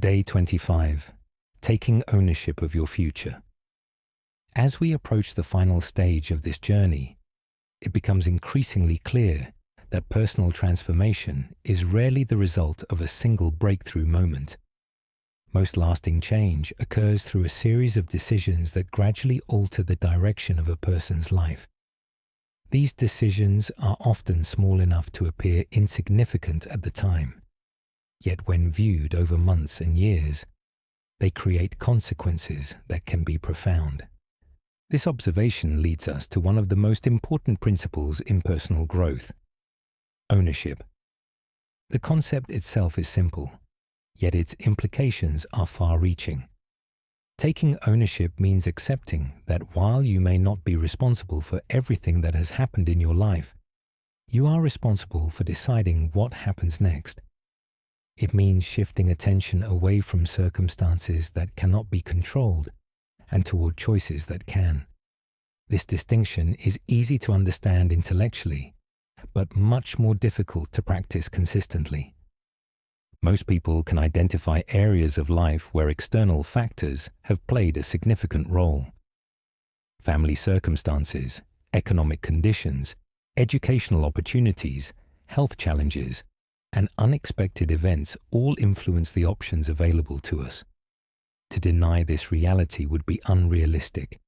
Day 25. Taking ownership of your future. As we approach the final stage of this journey, it becomes increasingly clear that personal transformation is rarely the result of a single breakthrough moment. Most lasting change occurs through a series of decisions that gradually alter the direction of a person's life. These decisions are often small enough to appear insignificant at the time. Yet when viewed over months and years, they create consequences that can be profound. This observation leads us to one of the most important principles in personal growth: ownership. The concept itself is simple, yet its implications are far-reaching. Taking ownership means accepting that while you may not be responsible for everything that has happened in your life, you are responsible for deciding what happens next. It means shifting attention away from circumstances that cannot be controlled and toward choices that can. This distinction is easy to understand intellectually, but much more difficult to practice consistently. Most people can identify areas of life where external factors have played a significant role. Family circumstances, economic conditions, educational opportunities, health challenges, and unexpected events all influence the options available to us. To deny this reality would be unrealistic.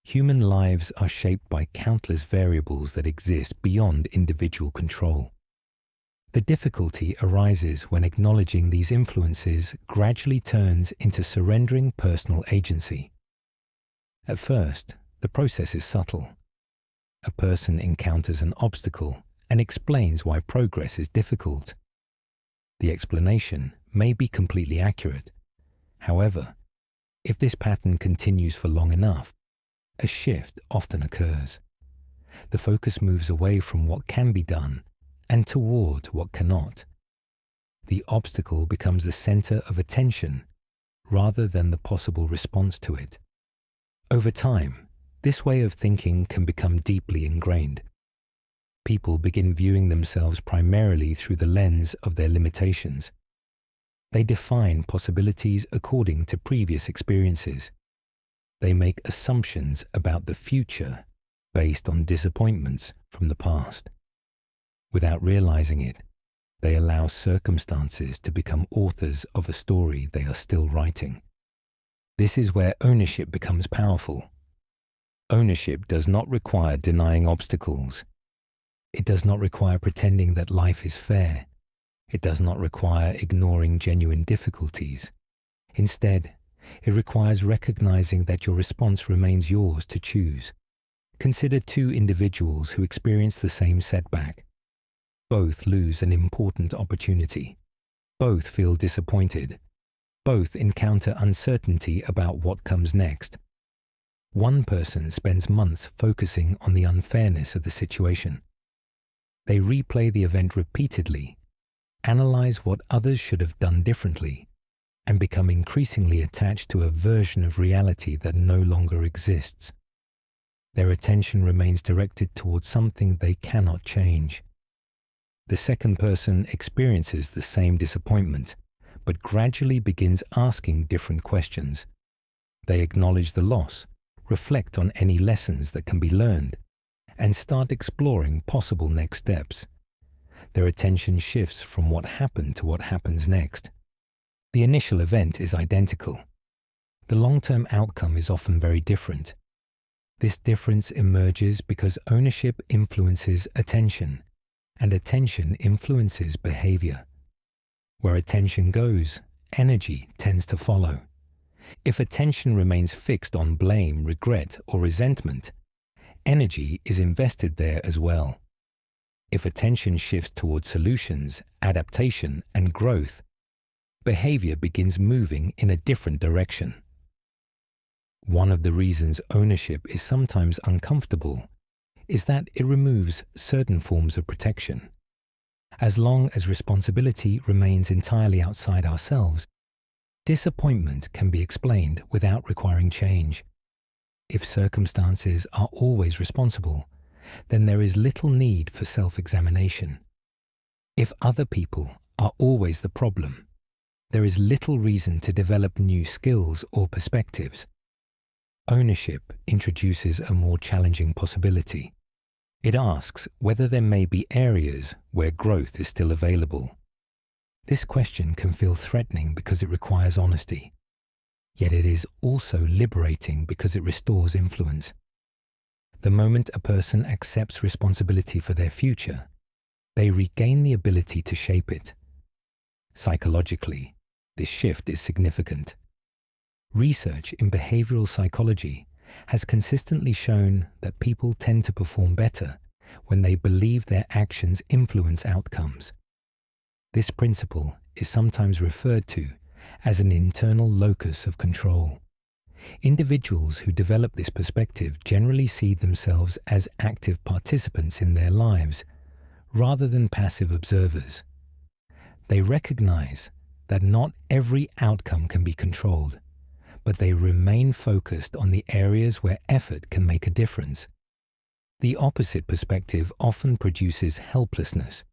Human lives are shaped by countless variables that exist beyond individual control. The difficulty arises when acknowledging these influences gradually turns into surrendering personal agency. At first, the process is subtle. A person encounters an obstacle and explains why progress is difficult. The explanation may be completely accurate. However, if this pattern continues for long enough, a shift often occurs. The focus moves away from what can be done and toward what cannot. The obstacle becomes the center of attention rather than the possible response to it. Over time, this way of thinking can become deeply ingrained. People begin viewing themselves primarily through the lens of their limitations. They define possibilities according to previous experiences. They make assumptions about the future based on disappointments from the past. Without realizing it, they allow circumstances to become authors of a story they are still writing. This is where ownership becomes powerful. Ownership does not require denying obstacles. It does not require pretending that life is fair. It does not require ignoring genuine difficulties. Instead, it requires recognizing that your response remains yours to choose. Consider two individuals who experience the same setback. Both lose an important opportunity. Both feel disappointed. Both encounter uncertainty about what comes next. One person spends months focusing on the unfairness of the situation. They replay the event repeatedly, analyze what others should have done differently, and become increasingly attached to a version of reality that no longer exists. Their attention remains directed towards something they cannot change. The second person experiences the same disappointment, but gradually begins asking different questions. They acknowledge the loss, reflect on any lessons that can be learned, and start exploring possible next steps. Their attention shifts from what happened to what happens next. The initial event is identical. The long-term outcome is often very different. This difference emerges because ownership influences attention, and attention influences behavior. Where attention goes, energy tends to follow. If attention remains fixed on blame, regret, or resentment, energy is invested there as well. If attention shifts towards solutions, adaptation, and growth, behavior begins moving in a different direction. One of the reasons ownership is sometimes uncomfortable is that it removes certain forms of protection. As long as responsibility remains entirely outside ourselves, disappointment can be explained without requiring change. If circumstances are always responsible, then there is little need for self-examination. If other people are always the problem, there is little reason to develop new skills or perspectives. Ownership introduces a more challenging possibility. It asks whether there may be areas where growth is still available. This question can feel threatening because it requires honesty. Yet it is also liberating because it restores influence. The moment a person accepts responsibility for their future, they regain the ability to shape it. Psychologically, this shift is significant. Research in behavioral psychology has consistently shown that people tend to perform better when they believe their actions influence outcomes. This principle is sometimes referred to as an internal locus of control. Individuals who develop this perspective generally see themselves as active participants in their lives rather than passive observers. They recognize that not every outcome can be controlled, but they remain focused on the areas where effort can make a difference. The opposite perspective often produces helplessness.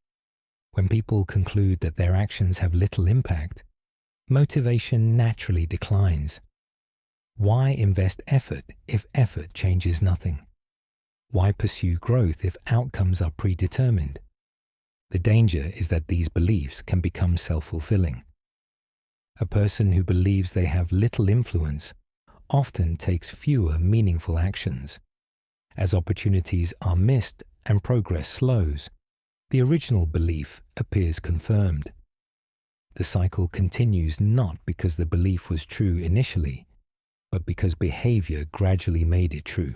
When people conclude that their actions have little impact, motivation naturally declines. Why invest effort if effort changes nothing? Why pursue growth if outcomes are predetermined? The danger is that these beliefs can become self-fulfilling. A person who believes they have little influence often takes fewer meaningful actions. As opportunities are missed and progress slows, the original belief appears confirmed. The cycle continues not because the belief was true initially, but because behavior gradually made it true.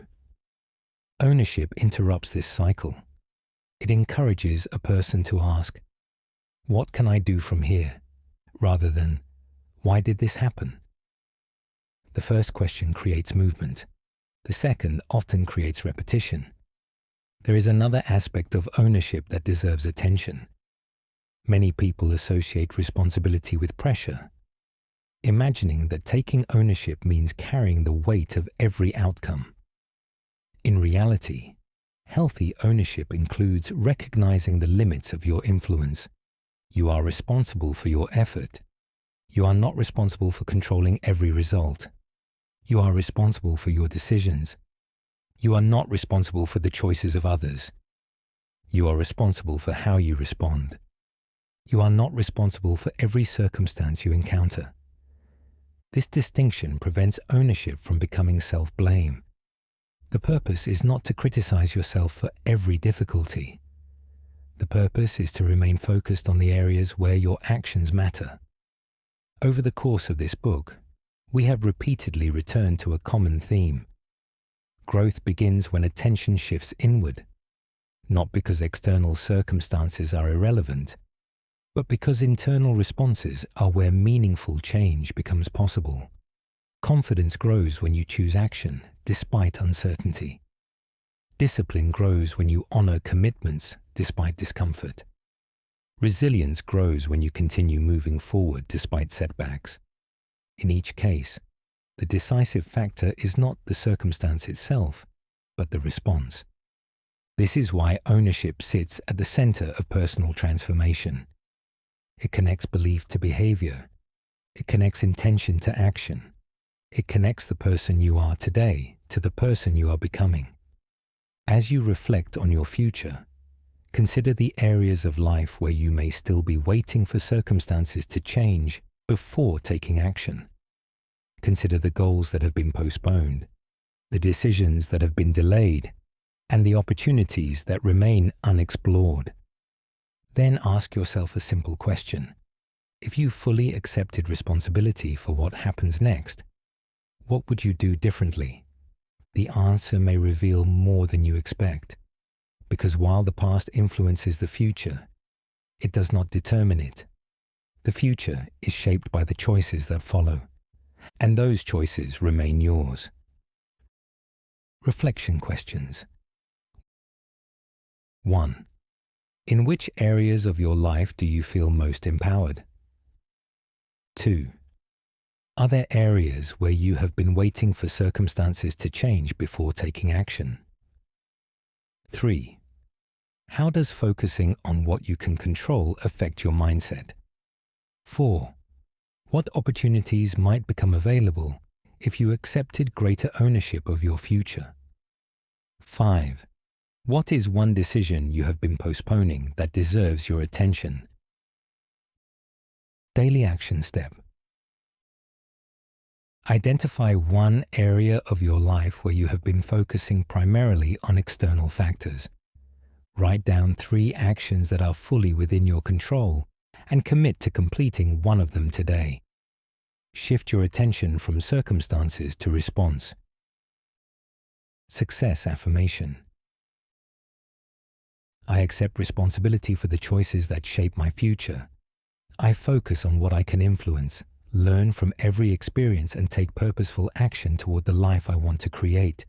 Ownership interrupts this cycle. It encourages a person to ask, "What can I do from here?" rather than, "Why did this happen?" The first question creates movement. The second often creates repetition. There is another aspect of ownership that deserves attention. Many people associate responsibility with pressure, imagining that taking ownership means carrying the weight of every outcome. In reality, healthy ownership includes recognizing the limits of your influence. You are responsible for your effort. You are not responsible for controlling every result. You are responsible for your decisions. You are not responsible for the choices of others. You are responsible for how you respond. You are not responsible for every circumstance you encounter. This distinction prevents ownership from becoming self-blame. The purpose is not to criticize yourself for every difficulty. The purpose is to remain focused on the areas where your actions matter. Over the course of this book, we have repeatedly returned to a common theme. Growth begins when attention shifts inward, not because external circumstances are irrelevant, but because internal responses are where meaningful change becomes possible. Confidence grows when you choose action despite uncertainty. Discipline grows when you honor commitments despite discomfort. Resilience grows when you continue moving forward despite setbacks. In each case, the decisive factor is not the circumstance itself, but the response. This is why ownership sits at the center of personal transformation. It connects belief to behavior. It connects intention to action. It connects the person you are today to the person you are becoming. As you reflect on your future, consider the areas of life where you may still be waiting for circumstances to change before taking action. Consider the goals that have been postponed, the decisions that have been delayed, and the opportunities that remain unexplored. Then ask yourself a simple question. If you fully accepted responsibility for what happens next, what would you do differently? The answer may reveal more than you expect, because while the past influences the future, it does not determine it. The future is shaped by the choices that follow, and those choices remain yours. Reflection questions. 1. In which areas of your life do you feel most empowered? 2. Are there areas where you have been waiting for circumstances to change before taking action? 3. How does focusing on what you can control affect your mindset? 4. What opportunities might become available if you accepted greater ownership of your future? 5. What is one decision you have been postponing that deserves your attention? Daily action step. Identify one area of your life where you have been focusing primarily on external factors. Write down 3 actions that are fully within your control and commit to completing one of them today. Shift your attention from circumstances to response. Success affirmation. I accept responsibility for the choices that shape my future. I focus on what I can influence, learn from every experience, and take purposeful action toward the life I want to create.